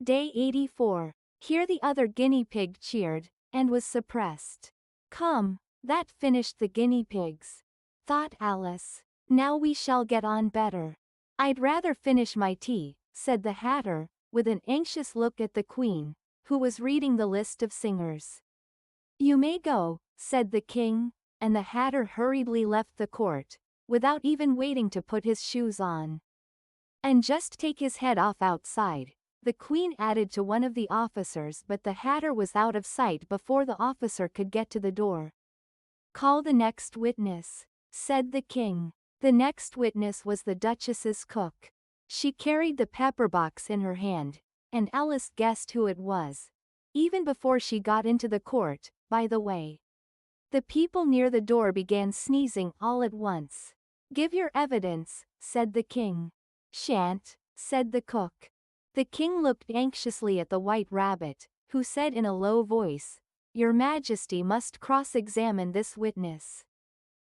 Day 84. Here the other guinea pig cheered, and was suppressed. Come, that finished the guinea pigs, thought Alice. Now we shall get on better. I'd rather finish my tea, said the Hatter, with an anxious look at the Queen, who was reading the list of singers. You may go, said the King, and the Hatter hurriedly left the court, without even waiting to put his shoes on. And just take his head off outside, the Queen added to one of the officers, but the Hatter was out of sight before the officer could get to the door. Call the next witness, said the King. The next witness was the Duchess's cook. She carried the pepper box in her hand, and Alice guessed who it was, even before she got into the court, by the way. The people near the door began sneezing all at once. Give your evidence, said the King. Shan't, said the cook. The King looked anxiously at the White Rabbit, who said in a low voice, Your Majesty must cross-examine this witness.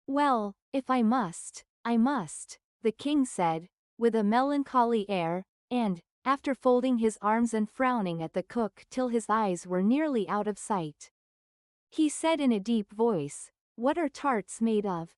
Well, if I must, I must, the King said, with a melancholy air, and, after folding his arms and frowning at the cook till his eyes were nearly out of sight, he said in a deep voice, What are tarts made of?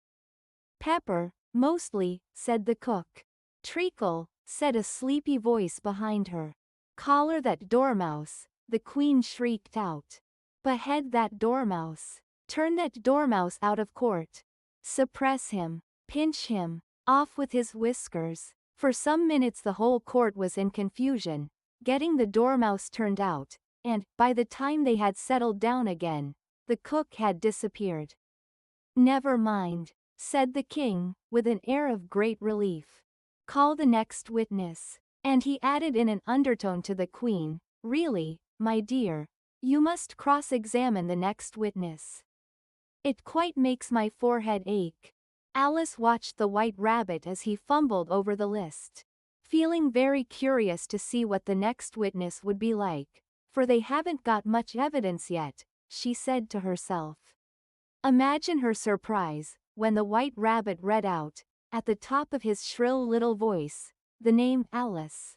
Pepper, mostly, said the cook. Treacle, said a sleepy voice behind her. Collar that dormouse, the Queen shrieked out. Behead that dormouse. Turn that dormouse out of court. Suppress him. Pinch him. Off with his whiskers. For some minutes the whole court was in confusion, getting the dormouse turned out, and, by the time they had settled down again, the cook had disappeared. Never mind, said the King, with an air of great relief. Call the next witness. And he added in an undertone to the Queen, Really, my dear, you must cross-examine the next witness. It quite makes my forehead ache. Alice watched the White Rabbit as he fumbled over the list, feeling very curious to see what the next witness would be like, for they haven't got much evidence yet, she said to herself. Imagine her surprise, when the White Rabbit read out, at the top of his shrill little voice, the name Alice.